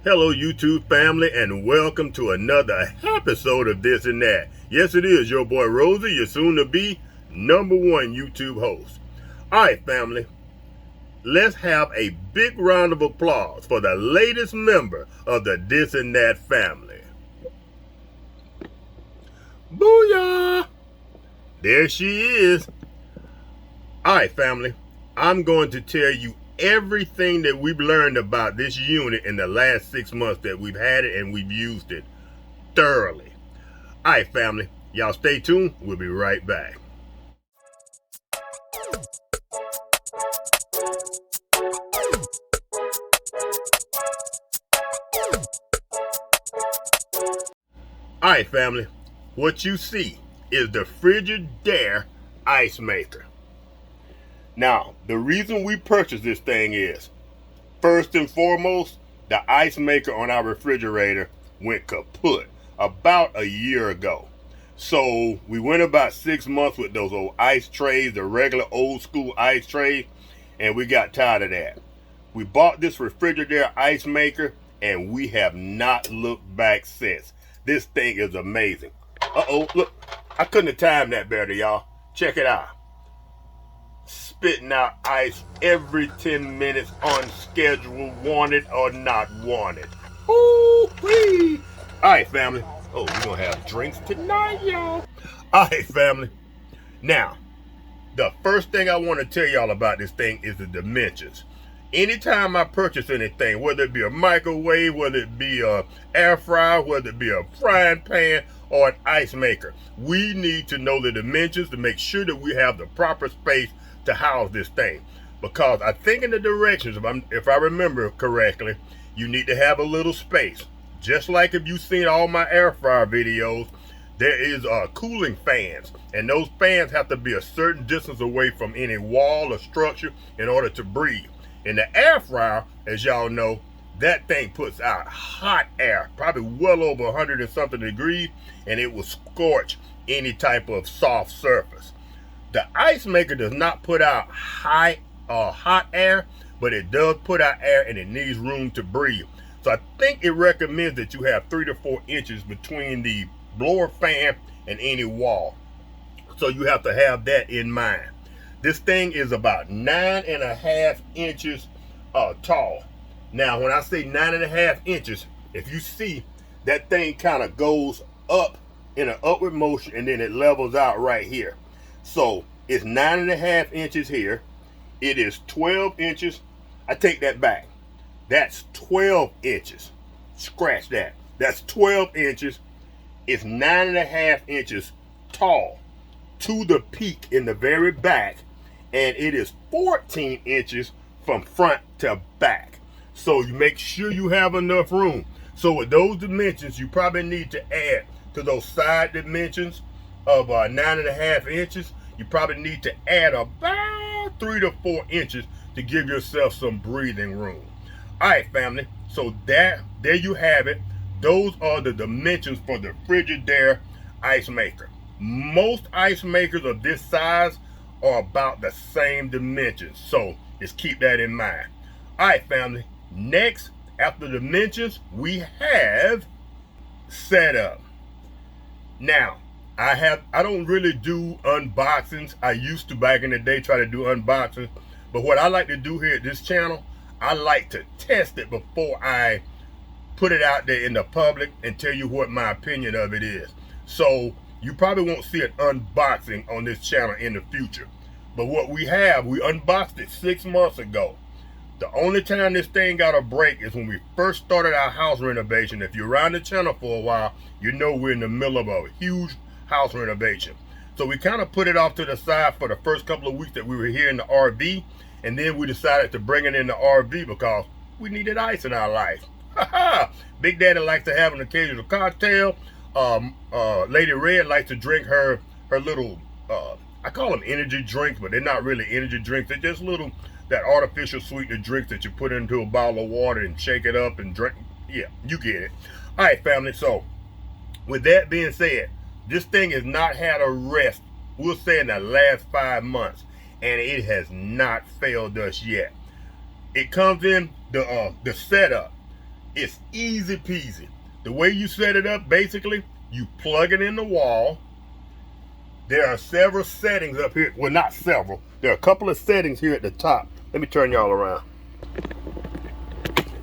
Hello, YouTube family, and welcome to another episode of This and That. Yes, it is your boy Rosie, your soon-to-be #1 YouTube host. All right, family, let's have a big round of applause for the latest member of the This and That family. Booyah! There she is. All right, family, I'm going to tell you everything that we've learned about this unit in the last 6 months that we've had it and we've used it thoroughly. All right, family, y'all stay tuned. We'll be right back. All right, family, what you see is the Frigidaire ice maker. Now, the reason we purchased this thing is, first and foremost, the ice maker on our refrigerator went kaput about a year ago. So we went about 6 months with those old ice trays, the regular old school ice trays, and we got tired of that. We bought this Frigidaire ice maker and we have not looked back since. This thing is amazing. Uh-oh, look, I couldn't have timed that better, y'all. Check it out. Spitting out ice every 10 minutes on schedule, wanted or not wanted. Ooh-wee. All right, family. Oh, we're going to have drinks tonight, y'all. All right, family. Now, the first thing I want to tell y'all about this thing is the dimensions. Anytime I purchase anything, whether it be a microwave, whether it be a air fryer, whether it be a frying pan or an ice maker, we need to know the dimensions to make sure that we have the proper space to house this thing. Because I think in the directions, if I remember correctly, you need to have a little space. Just like if you've seen all my air fryer videos, there is cooling fans, and those fans have to be a certain distance away from any wall or structure in order to breathe. In the air fryer, as y'all know, that thing puts out hot air, probably well over 100 and something degrees, and it will scorch any type of soft surface. The ice maker does not put out hot air, but it does put out air, and it needs room to breathe. So I think it recommends that you have 3 to 4 inches between the blower fan and any wall. So you have to have that in mind. This thing is about 9.5 inches tall. Now, when I say 9.5 inches, if you see, that thing kind of goes up in an upward motion and then it levels out right here. So it's 9.5 inches here. It is 12 inches. I take that back. That's 12 inches. Scratch that. That's 12 inches. It's 9.5 inches tall to the peak in the very back. And it is 14 inches from front to back. So you make sure you have enough room. So with those dimensions, you probably need to add to those side dimensions of 9.5 inches. You probably need to add about 3 to 4 inches to give yourself some breathing room. All right, family. So there you have it. Those are the dimensions for the Frigidaire ice maker. Most ice makers of this size are about the same dimensions. So just keep that in mind. All right, family. Next, after dimensions, we have setup. Now, I don't really do unboxings. I used to back in the day try to do unboxings. But what I like to do here at this channel, I like to test it before I put it out there in the public and tell you what my opinion of it is. So you probably won't see an unboxing on this channel in the future. But what we unboxed it 6 months ago. The only time this thing got a break is when we first started our house renovation. If you're around the channel for a while, you know we're in the middle of a huge house renovation. So we kind of put it off to the side for the first couple of weeks that we were here in the RV. And then we decided to bring it in the RV because we needed ice in our life. Big Daddy likes to have an occasional cocktail. Lady Red likes to drink her little, I call them energy drinks, but they're not really energy drinks. They're just little, that artificial sweetener drinks that you put into a bottle of water and shake it up and drink. Yeah, you get it. All right, family. So with that being said, this thing has not had a rest, we'll say, in the last 5 months. And it has not failed us yet. It comes in the setup. It's easy peasy. The way you set it up, basically, you plug it in the wall. There are several settings up here. Well, not several. There are a couple of settings here at the top. Let me turn y'all around.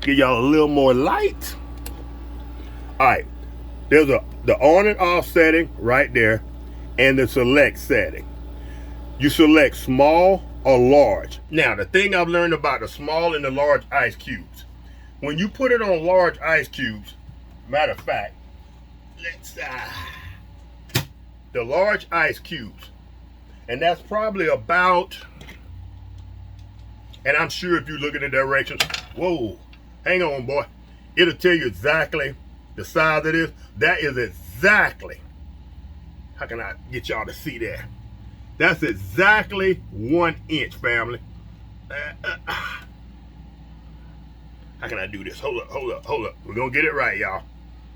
Give y'all a little more light. All right. There's the on and off setting right there and the select setting. You select small or large. Now, the thing I've learned about the small and the large ice cubes, when you put it on large ice cubes, matter of fact, the large ice cubes, and that's probably about, and I'm sure if you look in the directions, whoa, hang on, boy, it'll tell you exactly the size of this. That is exactly, how can I get y'all to see that? That's exactly 1 inch, family. How can I do this? Hold up. We're gonna get it right, y'all.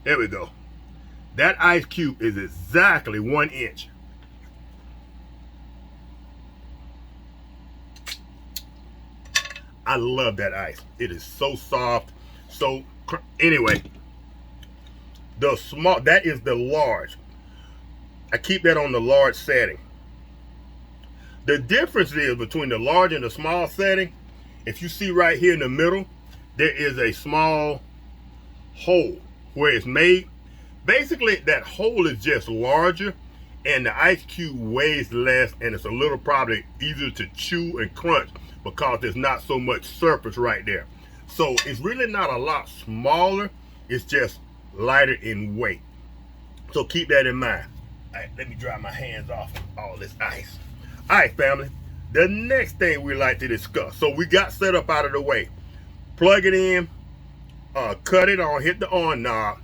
There we go. That ice cube is exactly 1 inch. I love that ice. It is so soft. So anyway, the small, that is the large. I keep that on the large setting. The difference is between the large and the small setting, if you see right here in the middle, there is a small hole where it's made. Basically, that hole is just larger and the ice cube weighs less, and it's a little probably easier to chew and crunch because there's not so much surface right there. So it's really not a lot smaller. It's just lighter in weight. So keep that in mind. All right, let me dry my hands off all this ice. All right, family, the next thing we like to discuss. So we got set up out of the way. Plug it in, cut it on, hit the on knob,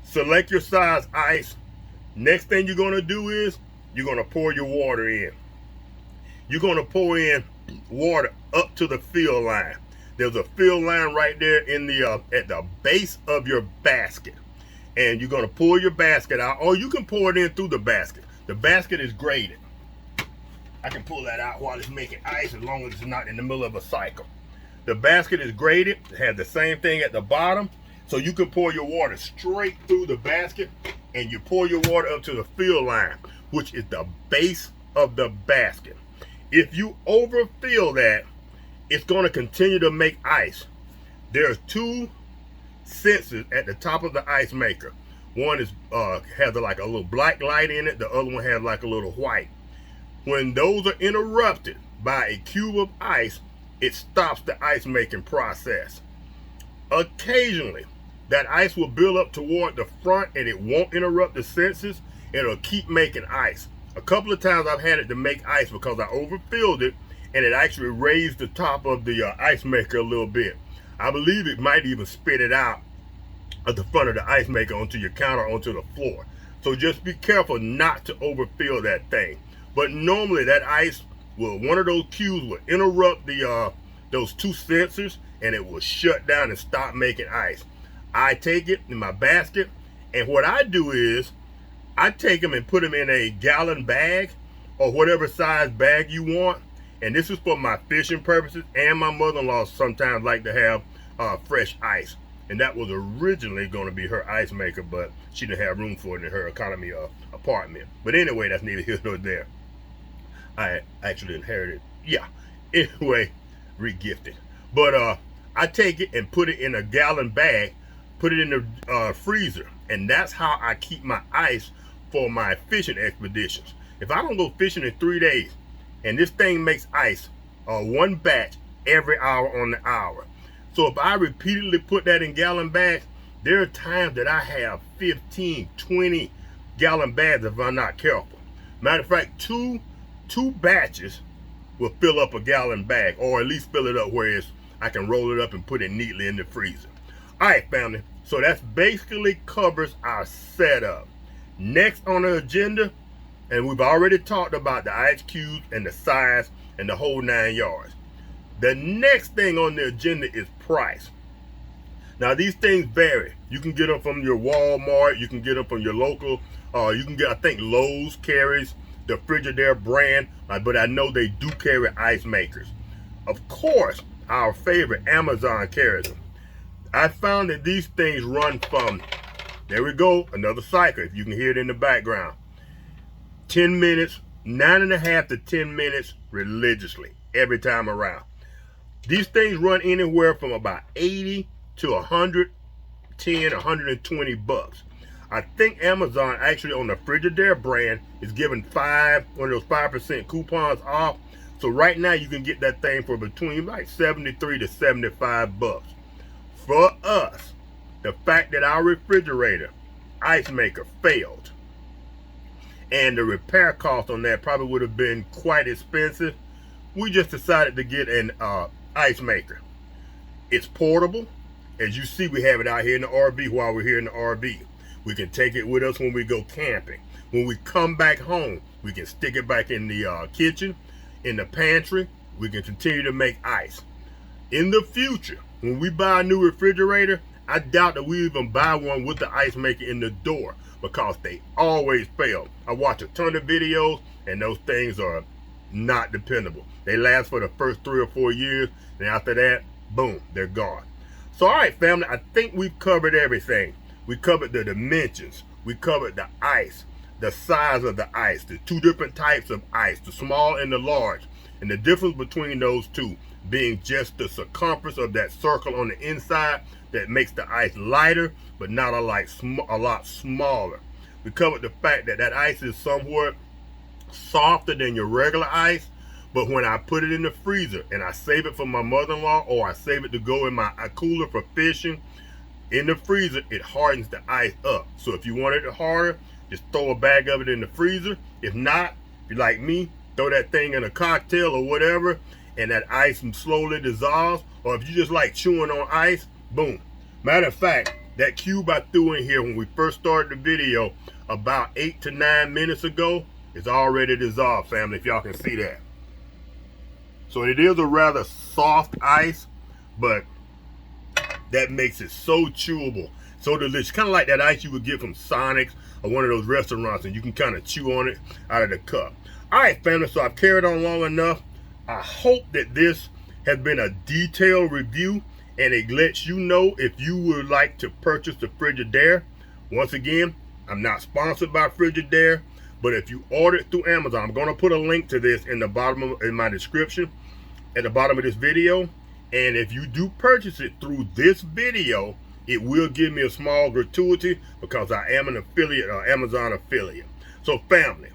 select your size ice. Next thing you're gonna do is you're gonna pour your water in. You're gonna pour in water up to the fill line. There's a fill line right there in the at the base of your basket. And you're gonna pull your basket out, or you can pour it in through the basket. The basket is graded. I can pull that out while it's making ice as long as it's not in the middle of a cycle. The basket is graded. It has the same thing at the bottom. So you can pour your water straight through the basket, and you pour your water up to the fill line, which is the base of the basket. If you overfill that, it's going to continue to make ice. There's 2 sensors at the top of the ice maker. One is has like a little black light in it. The other one has like a little white. When those are interrupted by a cube of ice, it stops the ice making process. Occasionally, that ice will build up toward the front and it won't interrupt the sensors. It'll keep making ice. A couple of times I've had it to make ice because I overfilled it and it actually raised the top of the ice maker a little bit. I believe it might even spit it out at the front of the ice maker onto your counter, onto the floor. So just be careful not to overfill that thing. But normally that ice will, one of those cubes will interrupt the those 2 sensors and it will shut down and stop making ice. I take it in my basket, and what I do is I take them and put them in a gallon bag or whatever size bag you want. And this is for my fishing purposes, and my mother-in-law sometimes like to have fresh ice. And that was originally going to be her ice maker, but she didn't have room for it in her economy apartment. But anyway, that's neither here nor there. I actually inherited, anyway, re-gifted. But I take it and put it in a gallon bag, put it in the freezer, and that's how I keep my ice for my fishing expeditions. If I don't go fishing in 3 days, and this thing makes ice, 1 batch every hour on the hour. So if I repeatedly put that in gallon bags, there are times that I have 15, 20 gallon bags if I'm not careful. Matter of fact, two batches will fill up a gallon bag, or at least fill it up where I can roll it up and put it neatly in the freezer. All right, family. So that's basically covers our setup. Next on the agenda, and we've already talked about the ice cubes and the size and the whole 9 yards. The next thing on the agenda is price. Now these things vary. You can get them from your Walmart. You can get them from your local. You can get, I think Lowe's carries the Frigidaire brand, but I know they do carry ice makers. Of course, our favorite Amazon carries them. I found that these things run from, there we go, another cycle, if you can hear it in the background, 10 minutes, 9.5 to 10 minutes religiously, every time around. These things run anywhere from about 80 to 110, 120 bucks. I think Amazon actually on the Frigidaire brand is giving one of those 5% coupons off. So right now you can get that thing for between like 73 to 75 bucks. For us, the fact that our refrigerator ice maker failed and the repair cost on that probably would have been quite expensive, we just decided to get an ice maker. It's portable. As you see, we have it out here in the RV while we're here in the RV. We can take it with us when we go camping. When we come back home, we can stick it back in the kitchen, in the pantry. We can continue to make ice. In the future, when we buy a new refrigerator, I doubt that we even buy one with the ice maker in the door because they always fail. I watch a ton of videos and those things are not dependable. They last for the first 3 or 4 years, and after that, boom, they're gone. So all right, family, I think we've covered everything. We covered the dimensions. We covered the ice, the size of the ice, the 2 different types of ice, the small and the large, and the difference between those two being just the circumference of that circle on the inside that makes the ice lighter, but not a lot smaller. We covered the fact that that ice is somewhat softer than your regular ice, but when I put it in the freezer and I save it for my mother-in-law or I save it to go in my cooler for fishing, in the freezer, it hardens the ice up. So if you want it harder, just throw a bag of it in the freezer. If not, if you're like me, throw that thing in a cocktail or whatever, and that ice slowly dissolves. Or if you just like chewing on ice, boom. Matter of fact, that cube I threw in here when we first started the video about 8 to 9 minutes ago is already dissolved, family, if y'all can see that. So it is a rather soft ice, but that makes it so chewable, so delicious. Kind of like that ice you would get from Sonic's or one of those restaurants, and you can kind of chew on it out of the cup. All right, family, so I've carried on long enough. I hope that this has been a detailed review, and it lets you know if you would like to purchase the Frigidaire. Once again, I'm not sponsored by Frigidaire, but if you order it through Amazon, I'm going to put a link to this in the bottom in my description at the bottom of this video. And if you do purchase it through this video, it will give me a small gratuity because I am an affiliate, Amazon affiliate. So family,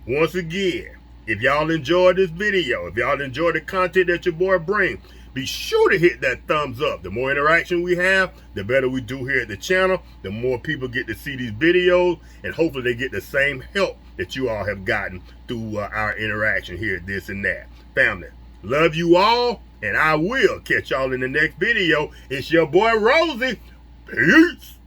once again, if y'all enjoyed this video, if y'all enjoyed the content that your boy brings, be sure to hit that thumbs up. The more interaction we have, the better we do here at the channel. The more people get to see these videos, and hopefully they get the same help that you all have gotten through our interaction here at This and That. Family, love you all, and I will catch y'all in the next video. It's your boy Rosie. Peace.